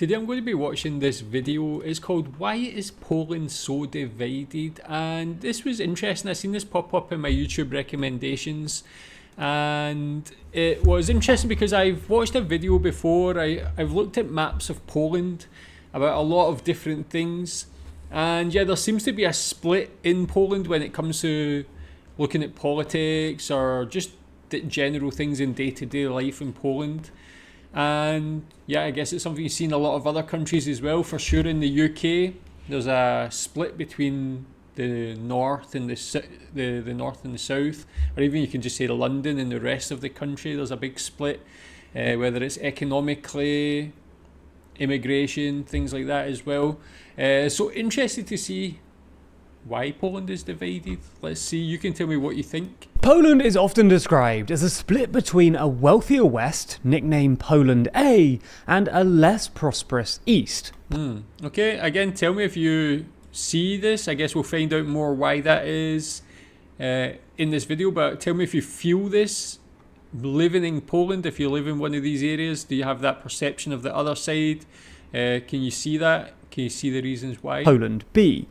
Today I'm going to be watching this video. It's called "Why is Poland so divided?" and this was interesting. I seen this pop up in my YouTube recommendations and it was interesting because I've watched a video before. I've looked at maps of Poland about a lot of different things, and yeah, there seems to be a split in Poland when it comes to looking at politics or just the general things in day-to-day life in Poland. And yeah, I guess it's something you see in a lot of other countries as well. For sure in the UK, there's a split between the north and the north and the south, or even you can just say London and the rest of the country. There's a big split, whether it's economically, immigration, things like that as well. So interested to see why Poland is divided. Let's see, you can tell me what you think. Poland is often described as a split between a wealthier West, nicknamed Poland A, and a less prosperous East. Okay, again, tell me if you see this. I guess we'll find out more why that is in this video, but tell me if you feel this living in Poland. If you live in one of these areas, do you have that perception of the other side? Can you see that? Can you see the reasons why? Poland B.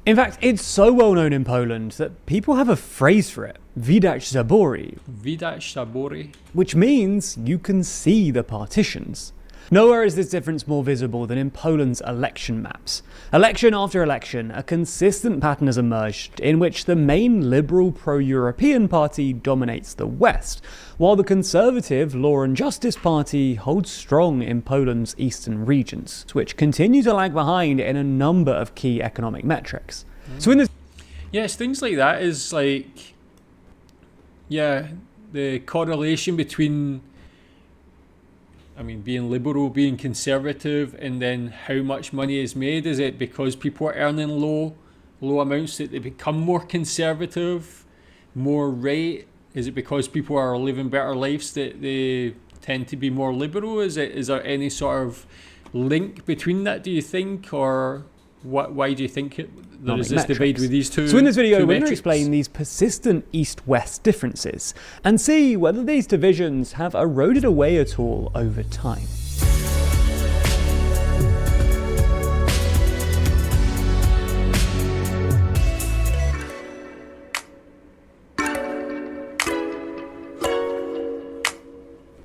In fact, it's so well known in Poland that people have a phrase for it, widać zabory. Widać zabory. Which means you can see the partitions. Nowhere is this difference more visible than in Poland's election maps. Election after election, a consistent pattern has emerged in which the main liberal pro-European party dominates the West, while the conservative Law and Justice Party holds strong in Poland's eastern regions, which continue to lag behind in a number of key economic metrics. So in this... Yes, things like that is like, yeah, the correlation between, I mean, being liberal, being conservative, and then how much money is made. Is it because people are earning low amounts that they become more conservative, more right? Is it because people are living better lives that they tend to be more liberal? Is there any sort of link between that, do you think? Or why do you think there is this debate with these two? So in this video, we're going to metrics? explain these persistent East-West differences and see whether these divisions have eroded away at all over time.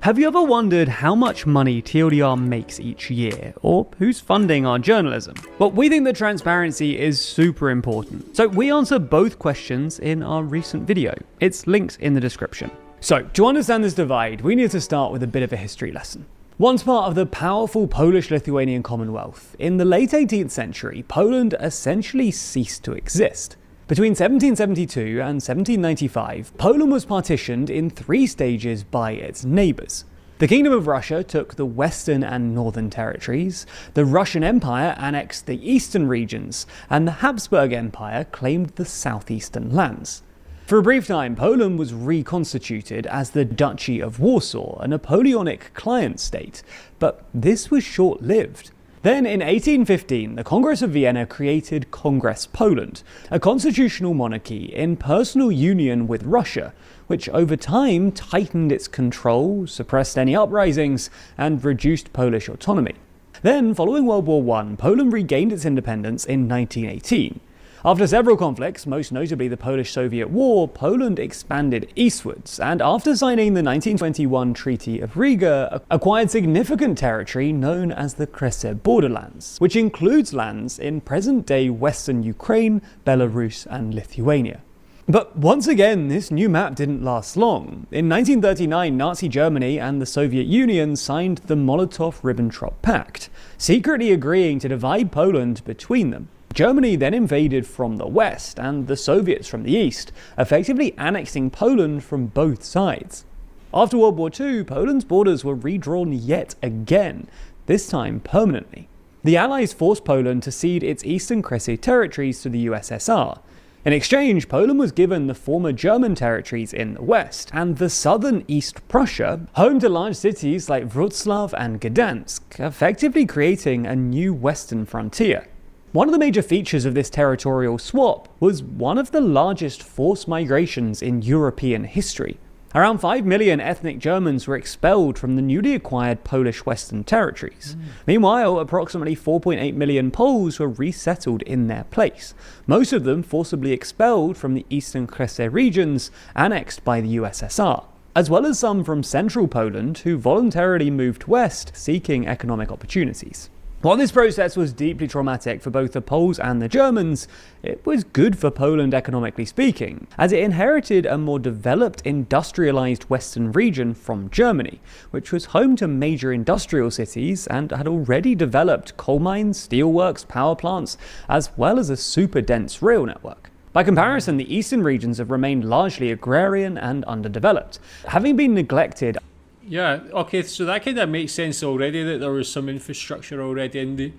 Have you ever wondered how much money TLDR makes each year, or who's funding our journalism? Well, we think that transparency is super important, so we answer both questions in our recent video. It's linked in the description. So, to understand this divide, we need to start with a bit of a history lesson. Once part of the powerful Polish-Lithuanian Commonwealth, in the late 18th century, Poland essentially ceased to exist. Between 1772 and 1795, Poland was partitioned in 3 stages by its neighbours. The Kingdom of Russia took the western and northern territories, the Russian Empire annexed the eastern regions, and the Habsburg Empire claimed the southeastern lands. For a brief time, Poland was reconstituted as the Duchy of Warsaw, a Napoleonic client state, but this was short-lived. Then in 1815, the Congress of Vienna created Congress Poland, a constitutional monarchy in personal union with Russia, which over time tightened its control, suppressed any uprisings, and reduced Polish autonomy. Then, following World War I, Poland regained its independence in 1918. After several conflicts, most notably the Polish-Soviet War, Poland expanded eastwards, and after signing the 1921 Treaty of Riga, acquired significant territory known as the Kresy borderlands, which includes lands in present-day Western Ukraine, Belarus, and Lithuania. But once again, this new map didn't last long. In 1939, Nazi Germany and the Soviet Union signed the Molotov-Ribbentrop Pact, secretly agreeing to divide Poland between them. Germany then invaded from the west and the Soviets from the east, effectively annexing Poland from both sides. After World War II, Poland's borders were redrawn yet again, this time permanently. The Allies forced Poland to cede its eastern Kresy territories to the USSR. In exchange, Poland was given the former German territories in the west, and the southern East Prussia, home to large cities like Wrocław and Gdansk, effectively creating a new western frontier. One of the major features of this territorial swap was one of the largest forced migrations in European history. Around 5 million ethnic Germans were expelled from the newly acquired Polish Western territories. Meanwhile, approximately 4.8 million Poles were resettled in their place, most of them forcibly expelled from the Eastern Kresy regions annexed by the USSR, as well as some from central Poland who voluntarily moved west seeking economic opportunities. While this process was deeply traumatic for both the Poles and the Germans, it was good for Poland economically speaking, as it inherited a more developed industrialized western region from Germany, which was home to major industrial cities and had already developed coal mines, steelworks, power plants, as well as a super dense rail network. By comparison, the eastern regions have remained largely agrarian and underdeveloped, having been neglected. Yeah, okay, so that kind of makes sense already, that there was some infrastructure already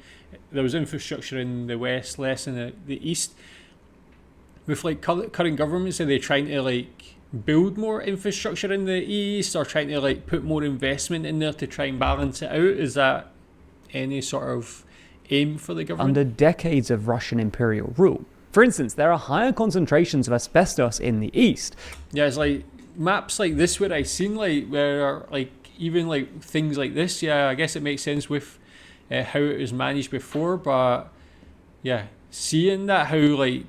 there was infrastructure in the west, less in the east. With like current governments, are they trying to like build more infrastructure in the east, or trying to like put more investment in there to try and balance it out? Is that any sort of aim for the government? Under decades of Russian imperial rule. For instance, there are higher concentrations of asbestos in the east. Yeah, it's like maps like this where I've seen like where like even like things like this. Yeah, I guess it makes sense with how it was managed before, but yeah, seeing that how like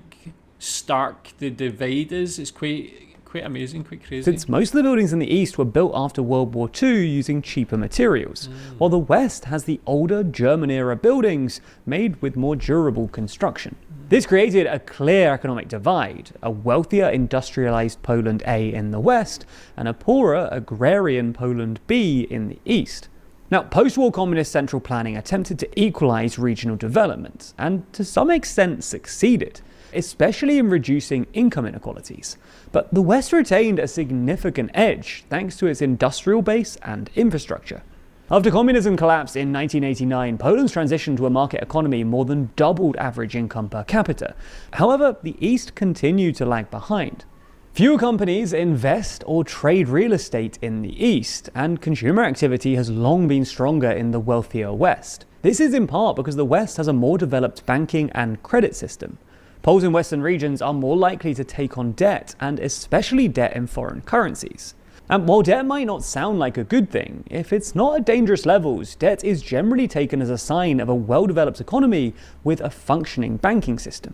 stark the divide is quite amazing, quite crazy. Since most of the buildings in the east were built after World War II using cheaper materials, while the west has the older German-era buildings made with more durable construction. This created a clear economic divide, a wealthier industrialized Poland A in the west, and a poorer agrarian Poland B in the east. Now, post-war communist central planning attempted to equalize regional development, and to some extent succeeded, especially in reducing income inequalities. But the West retained a significant edge thanks to its industrial base and infrastructure. After communism collapsed in 1989, Poland's transition to a market economy more than doubled average income per capita. However, the East continued to lag behind. Fewer companies invest or trade real estate in the East, and consumer activity has long been stronger in the wealthier West. This is in part because the West has a more developed banking and credit system. Poles in Western regions are more likely to take on debt, and especially debt in foreign currencies. And while debt might not sound like a good thing, if it's not at dangerous levels, debt is generally taken as a sign of a well-developed economy with a functioning banking system.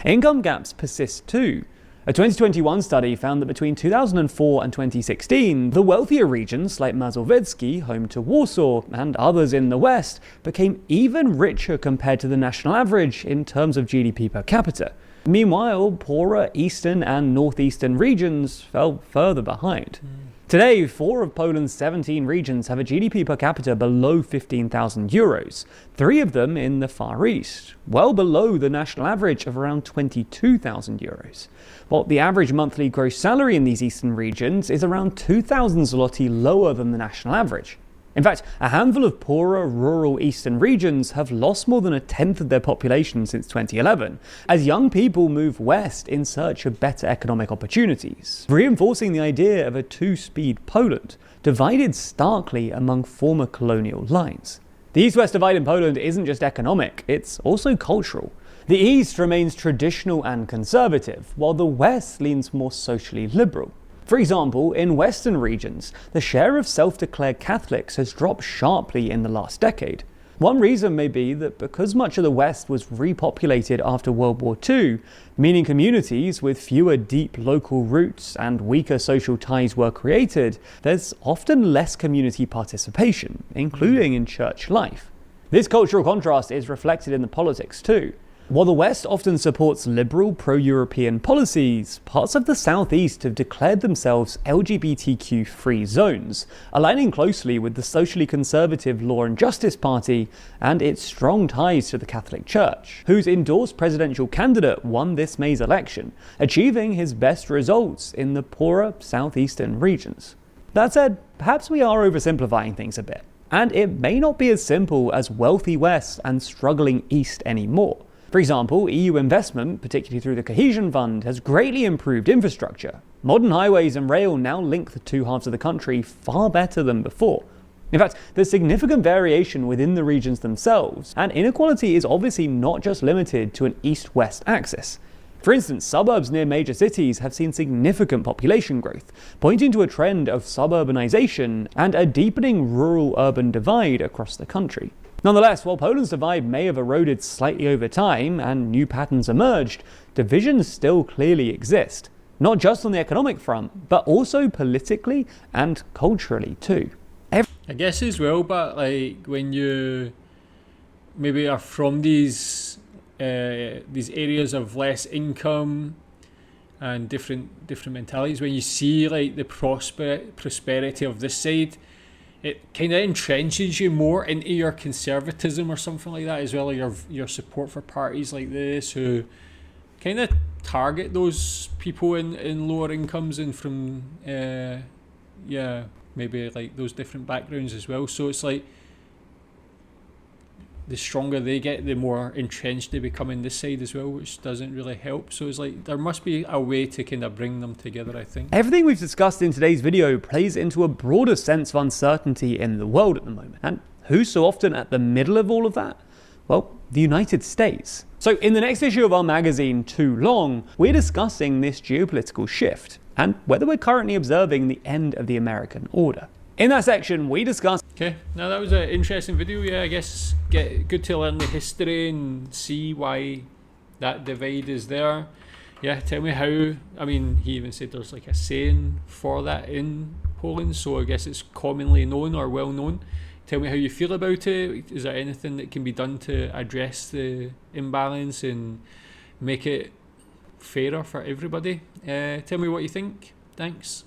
Income gaps persist too. A 2021 study found that between 2004 and 2016, the wealthier regions like Mazowiecki, home to Warsaw, and others in the West, became even richer compared to the national average in terms of GDP per capita. Meanwhile, poorer eastern and northeastern regions fell further behind. Today, 4 of Poland's 17 regions have a GDP per capita below 15,000 euros, 3 of them in the Far East, well below the national average of around 22,000 euros. While the average monthly gross salary in these eastern regions is around 2,000 zloty lower than the national average. In fact, a handful of poorer rural eastern regions have lost more than a tenth of their population since 2011, as young people move west in search of better economic opportunities, reinforcing the idea of a two-speed Poland, divided starkly among former colonial lines. The East-West divide in Poland isn't just economic, it's also cultural. The East remains traditional and conservative, while the West leans more socially liberal. For example, in Western regions, the share of self-declared Catholics has dropped sharply in the last decade. One reason may be that because much of the West was repopulated after World War II, meaning communities with fewer deep local roots and weaker social ties were created, there's often less community participation, including in church life. This cultural contrast is reflected in the politics too. While the West often supports liberal, pro-European policies, parts of the Southeast have declared themselves LGBTQ-free zones, aligning closely with the socially conservative Law and Justice Party and its strong ties to the Catholic Church, whose endorsed presidential candidate won this May's election, achieving his best results in the poorer southeastern regions. That said, perhaps we are oversimplifying things a bit, and it may not be as simple as wealthy West and struggling East anymore. For example, EU investment, particularly through the Cohesion Fund, has greatly improved infrastructure. Modern highways and rail now link the two halves of the country far better than before. In fact, there's significant variation within the regions themselves, and inequality is obviously not just limited to an east-west axis. For instance, suburbs near major cities have seen significant population growth, pointing to a trend of suburbanization and a deepening rural-urban divide across the country. Nonetheless, while Poland's divide may have eroded slightly over time and new patterns emerged, divisions still clearly exist, not just on the economic front, but also politically and culturally too. I guess as well, but like when you maybe are from these areas of less income and different mentalities, when you see like the prosperity of this side, it kind of entrenches you more into your conservatism or something like that as well, or your support for parties like this who kind of target those people in lower incomes and from maybe like those different backgrounds as well. So it's like the stronger they get, the more entrenched they become in this side as well, which doesn't really help. So it's like there must be a way to kind of bring them together, I think. Everything we've discussed in today's video plays into a broader sense of uncertainty in the world at the moment. And who's so often at the middle of all of that? Well, the United States. So in the next issue of our magazine, Too Long, we're discussing this geopolitical shift and whether we're currently observing the end of the American order. In that section, we discuss... Okay, now that was an interesting video. Yeah, I guess good to learn the history and see why that divide is there. Yeah, tell me how... I mean, he even said there's like a saying for that in Poland, so I guess it's commonly known or well known. Tell me how you feel about it. Is there anything that can be done to address the imbalance and make it fairer for everybody? Tell me what you think. Thanks.